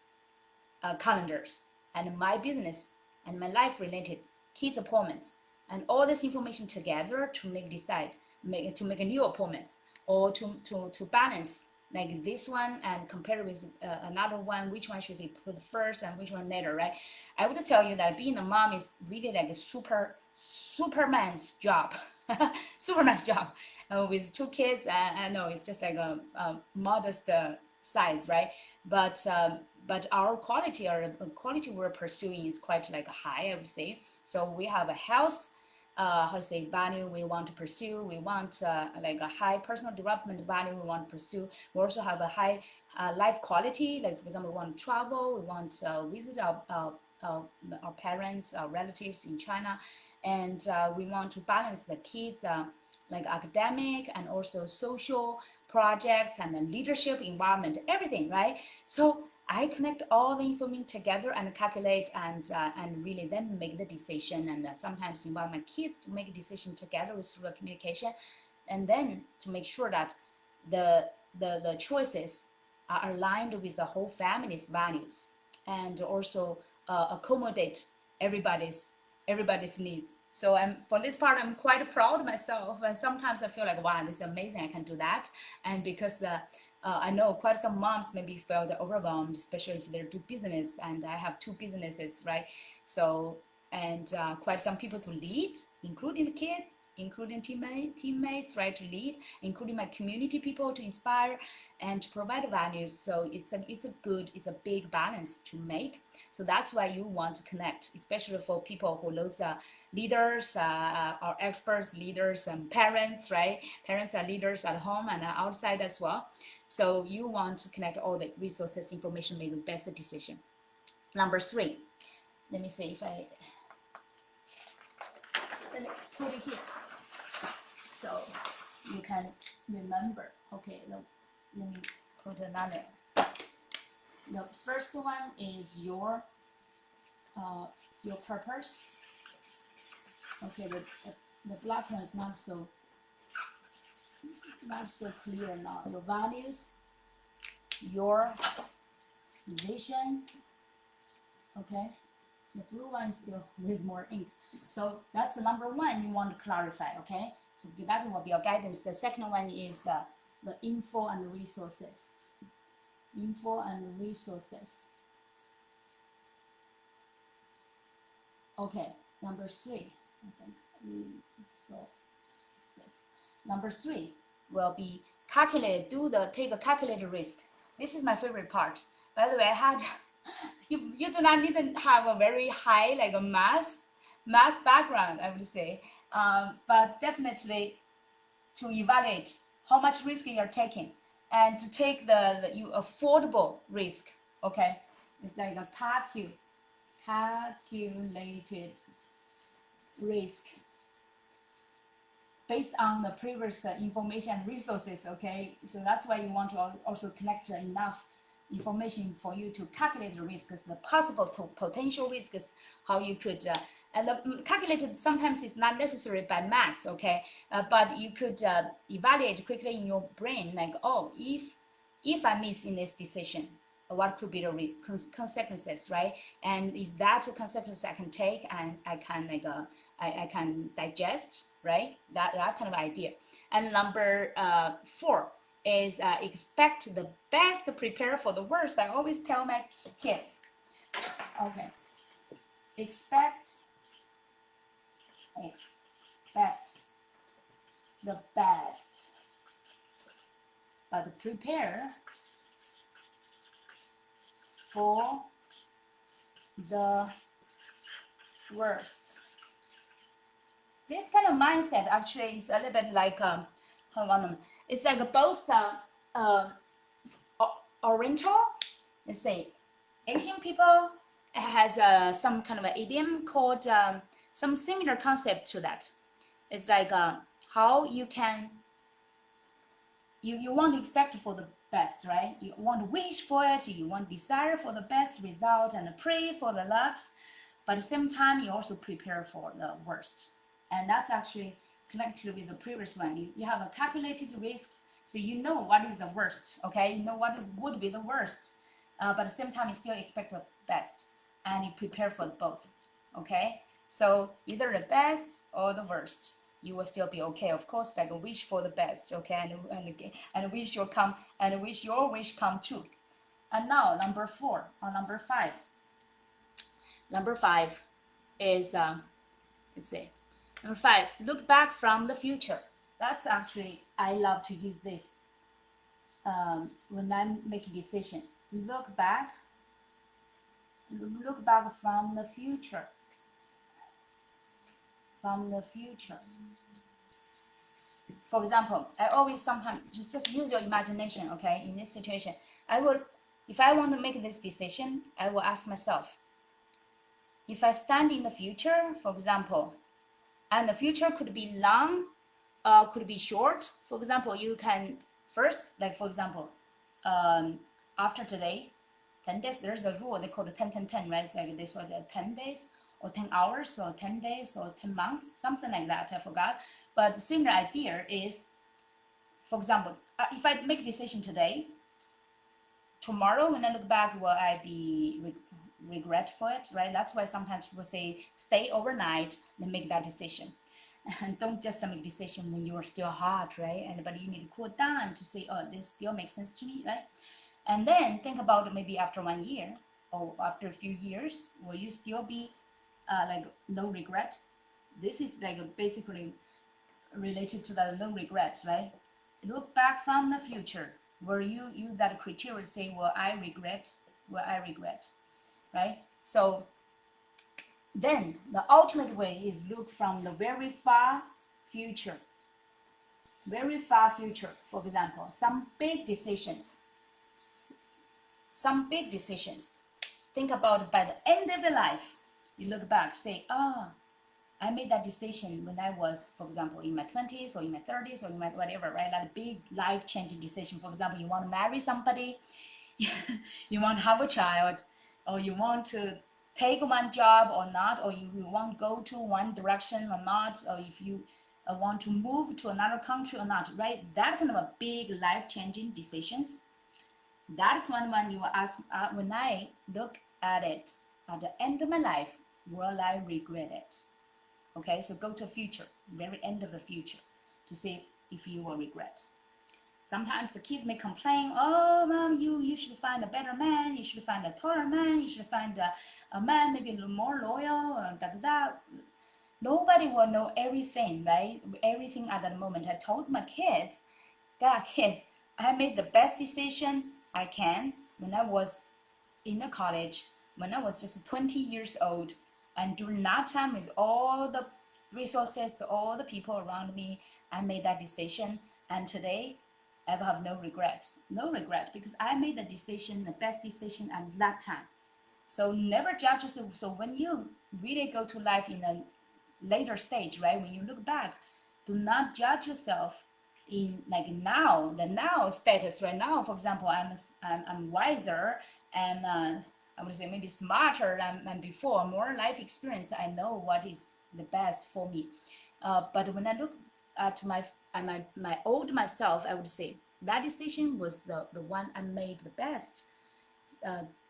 calendars and my business and my life related kids appointments and all this information together to make a new appointments or to balance like this one and compare with another one, which one should be put first and which one later, right? I would tell you that being a mom is really like a super Superman's job. Superman's job with two kids. I know it's just like a modest size, right? But our quality, or the quality we're pursuing, is quite like high, I would say. So we have a health, how to say, value we want to pursue. We want like a high personal development value we want to pursue. We also have a high life quality. Like for example, we want to travel. We want to visit our parents, our relatives in China, and we want to balance the kids like academic and also social projects and the leadership environment, everything, right? So I connect all the information together and calculate and really then make the decision, and sometimes invite my kids to make a decision together through the communication, and then to make sure that the choices are aligned with the whole family's values, and also accommodate everybody's needs. So for this part, I'm quite proud of myself, and sometimes I feel like, wow, this is amazing, I can do that. And because I know quite some moms maybe felt overwhelmed, especially if they do business, and I have two businesses, right? So, and quite some people to lead, including the kids, including teammates, right, to lead, including my community people to inspire and to provide values. So it's a big balance to make. So that's why you want to connect, especially for people who those leaders, are experts, leaders, and parents, right? Parents are leaders at home and outside as well. So you want to connect all the resources, information, make the best decision. Number 3, let me see if let me put it here so you can remember. Okay, let me put another. The first one is your purpose. Okay, the black one is not so clear now. Your values, your vision. Okay, the blue one is still with more ink. So that's the number 1 you want to clarify. Okay, so that will be your guidance. The second one is the info and resources. Info and resources. Okay, number 3, I think. So this. Number 3 will be calculate. Take a calculated risk. This is my favorite part. By the way, I had you do not need to have a very high like a math background, I would say, but definitely to evaluate how much risk you're taking, and to take the affordable risk. Okay, it's like a calculated risk based on the previous information and resources. Okay, so that's why you want to also connect enough information for you to calculate the risks, the possible potential risks, how you could and the calculated sometimes is not necessary by math. Okay, but you could evaluate quickly in your brain, like, oh, if I miss in this decision, what could be the consequences, right? And is that a consequence I can take and I can like I can digest, right? That kind of idea. And number 4 is expect the best, prepare for the worst. I always tell my kids, okay, expect the best, but prepare for the worst. This kind of mindset actually is a little bit like hold on, it's like both Oriental, let's say Asian people has some kind of an idiom called some similar concept to that. It's like how you can you want to expect for the best, right? You want to wish for it, you want to desire for the best result and pray for the lucks, but at the same time you also prepare for the worst. And that's actually connected with the previous one. You have a calculated risks, so you know what is the worst. Okay, you know what would be the worst, but at the same time you still expect the best, and you prepare for both. Okay, so either the best or the worst, you will still be okay. Of course, like a wish for the best. Okay, and wish your wish come true. And now number 4 or number 5. Number 5 is let's see, Number 5, look back from the future. That's actually, I love to use this when I'm making decision. Look back from the future. From the future. For example, I always sometimes just use your imagination, okay? In this situation, if I want to make this decision, I will ask myself, if I stand in the future, for example, and the future could be long, could be short. For example, you can first, like for example, after today, 10 days, there's a rule they call it 10-10-10, right? It's like this or 10 days or 10 hours or 10 days or 10 months, something like that, I forgot. But the similar idea is, for example, if I make a decision today, tomorrow when I look back, will I be regret for it, right? That's why sometimes people say stay overnight and make that decision. And don't just make decision when you're still hot, right? And but you need to cool down to say, oh, this still makes sense to me, right? And then think about maybe after 1 year or after a few years, will you still be like no regret? This is like basically related to the no regret, right? Look back from the future. Will you use that criteria to say, will I regret? Will I regret? Right? So then the ultimate way is look from the very far future. Very far future. For example, some big decisions. Think about by the end of your life, you look back, say, I made that decision when I was, for example, in my 20s or in my 30s or in my whatever, right? That big life-changing decision. For example, you want to marry somebody, you want to have a child, or you want to take one job or not, or you want to go to one direction or not, or if you want to move to another country or not, right? That kind of a big life-changing decisions. That one when you ask, when I look at it at the end of my life, will I regret it? Okay, so go to future, very end of the future, to see if you will regret. Sometimes the kids may complain, oh, mom, you should find a better man, you should find a taller man, you should find a man maybe a little more loyal, da da da. Nobody will know everything, right? Everything at that moment. I told my kids, I made the best decision I can when I was in the college, when I was just 20 years old. And during that time, with all the resources, all the people around me, I made that decision. And today, I have no regret. No regret, because I made the decision, the best decision at that time. So never judge yourself. So when you really go to life in a later stage, right? When you look back, do not judge yourself in like now, the now status right now. For example, I'm wiser and I would say maybe smarter than before, more life experience. I know what is the best for me. But when I look at my old myself, I would say that decision was the one I made the best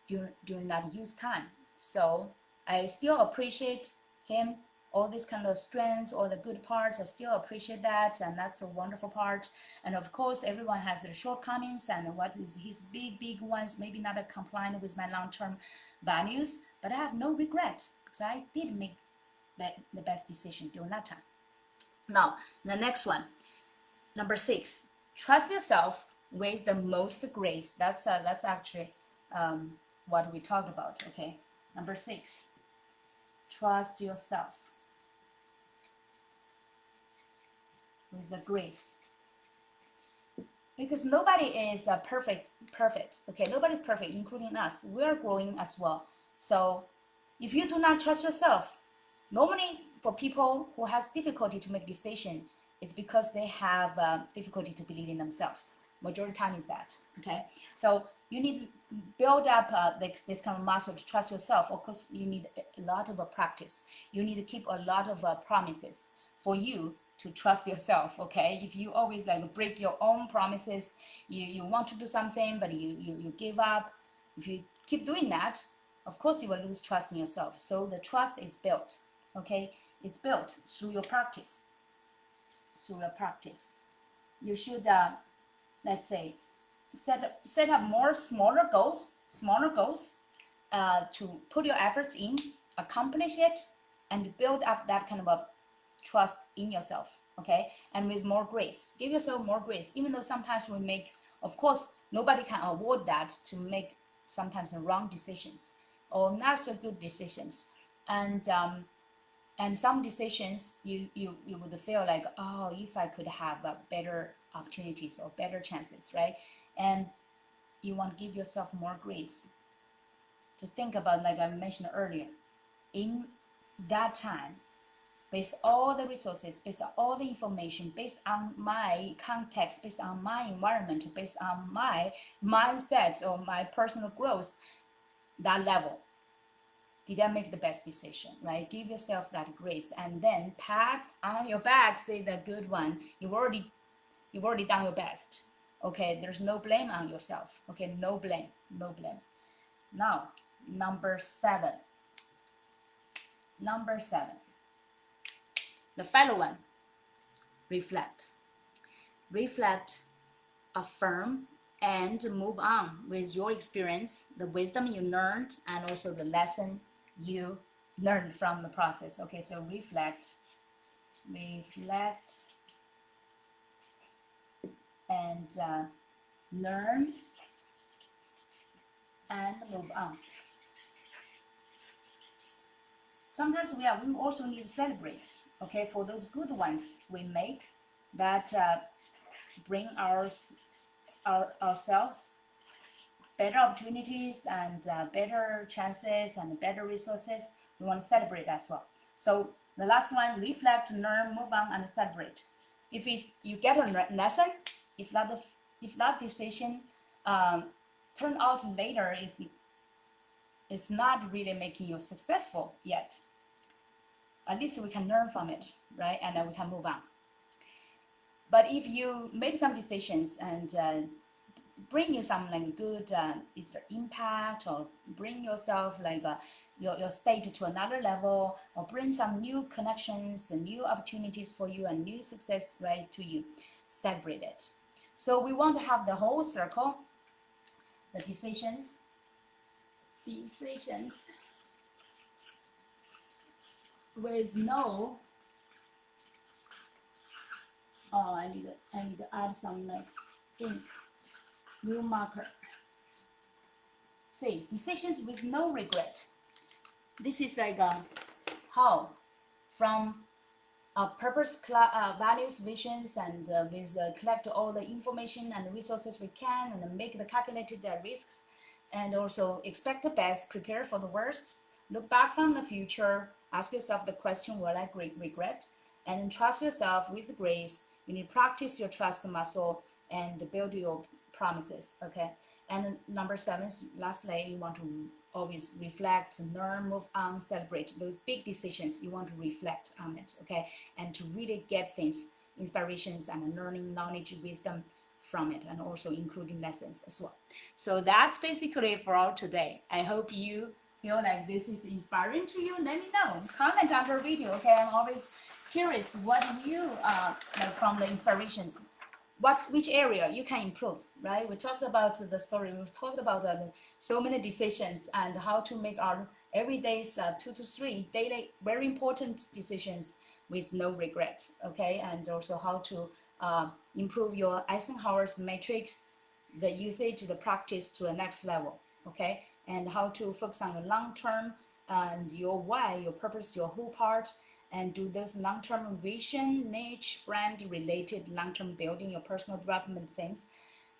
during that youth time. So I still appreciate him, all these kind of strengths, all the good parts. I still appreciate that, and that's a wonderful part. And of course, everyone has their shortcomings, and what is his big ones, maybe not compliant with my long-term values, but I have no regret because I did make the best decision during that time. Now, the next one, number 6, trust yourself with the most grace. That's actually what we talked about. Okay, number 6, trust yourself with the grace, because nobody is perfect. Okay, nobody's perfect, including us. We are growing as well. So if you do not trust yourself, normally for people who has difficulty to make decision, it's because they have difficulty to believe in themselves. Majority of the time is that. Okay, so you need to build up this kind of muscle to trust yourself. Of course, you need a lot of practice. You need to keep a lot of promises for you to trust yourself. Okay, if you always like break your own promises, you want to do something but you give up, if you keep doing that, of course you will lose trust in yourself. So the trust is built. Okay, it's built through your practice. You should let's say set up more smaller goals to put your efforts in, accomplish it, and build up that kind of a trust in yourself, okay? And with more grace. Give yourself more grace, even though sometimes we make, of course, nobody can avoid that, to make sometimes the wrong decisions or not so good decisions. And some decisions you would feel like, oh, if I could have better opportunities or better chances, right? And you want to give yourself more grace to think about, like I mentioned earlier, in that time, based all the resources, based on all the information, based on my context, based on my environment, based on my mindset or my personal growth, that level, did I make the best decision, right? Give yourself that grace, and then pat on your back, say the good one. You've already done your best. Okay, there's no blame on yourself. Okay, no blame, no blame. Now, number seven. The final one, reflect. Reflect, affirm, and move on with your experience, the wisdom you learned, and also the lesson you learned from the process. Okay, so reflect, and learn and move on. Sometimes we also need to celebrate, okay, for those good ones we make that bring ourselves better opportunities and better chances and better resources. We want to celebrate as well. So the last one, reflect, learn, move on, and celebrate. If you get a lesson, if that decision turn out later it's not really making you successful yet, at least we can learn from it, right? And then we can move on. But if you made some decisions and bring you some like good either impact, or bring yourself like your state to another level, or bring some new connections and new opportunities for you and new success, right, to you, celebrate it. So we want to have the whole circle, the decisions with no, oh, I need to add some like ink, new marker. See, decisions with no regret. This is like how from purpose, values, visions, and with collect all the information and resources we can, and make the calculated risks, and also expect the best, prepare for the worst, look back from the future, ask yourself the question, will I regret? And trust yourself with grace. You need to practice your trust muscle and build your promises, okay? And number seven, lastly, you want to always reflect, learn, move on, celebrate those big decisions. You want to reflect on it, okay? And to really get things, inspirations and learning, knowledge, wisdom from it, and also including lessons as well. So that's basically for all today. I hope you feel like this is inspiring to you. Let me know. Comment under the video, okay? I'm always curious what you like from the inspirations. Which area you can improve, right? We talked about the story. We've talked about so many decisions and how to make our everyday 2 to 3 daily very important decisions with no regret, okay? And also how to improve your Eisenhower's matrix, the usage, the practice to the next level, okay? And how to focus on the long term and your why, your purpose, your who part, and do those long-term vision, niche, brand-related long-term building, your personal development things,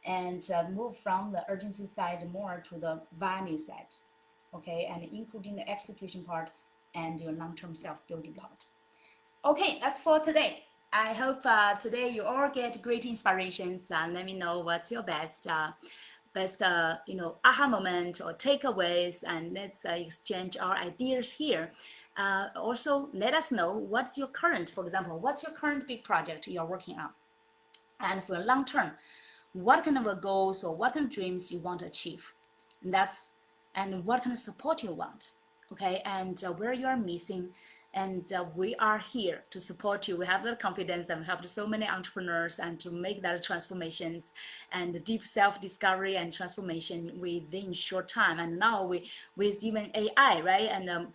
and move from the urgency side more to the value side, okay, and including the execution part and your long-term self-building part. Okay, that's for today. I hope today you all get great inspirations, and let me know what's your best aha moment or takeaways, and let's exchange our ideas here. Also, let us know what's your current, for example, what's your current big project you're working on, and for long term, what kind of goals or what kind of dreams you want to achieve, and what kind of support you want, okay, and where you are missing. And we are here to support you. We have the confidence and we have so many entrepreneurs, and to make that transformations and deep self-discovery and transformation within short time. And now with even AI, right? And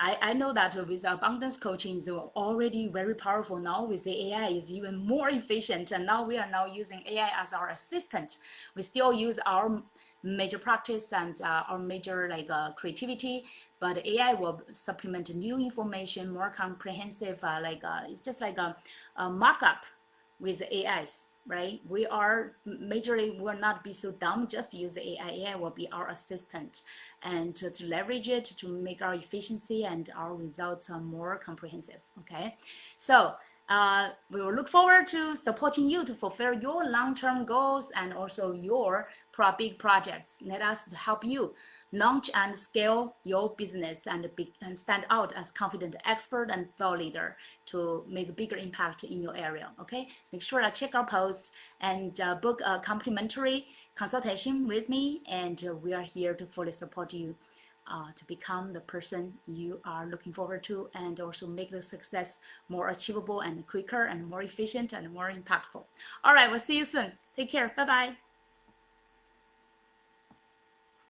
I know that with abundance coaching is already very powerful. Now with the AI is even more efficient, and now we are now using AI as our assistant. We still use our major practice and our major creativity, but AI will supplement new information, more comprehensive. It's just like a mock-up with AIs, right? We are majorly will not be so dumb just use AI. AI will be our assistant, and to leverage it to make our efficiency and our results more comprehensive. Okay, so we will look forward to supporting you to fulfill your long-term goals and also your big projects. Let us help you launch and scale your business and stand out as confident expert and thought leader to make a bigger impact in your area. Okay, make sure to check our post and book a complimentary consultation with me, and we are here to fully support you to become the person you are looking forward to, and also make the success more achievable and quicker and more efficient and more impactful. All right, we'll see you soon. Take care. Bye-bye.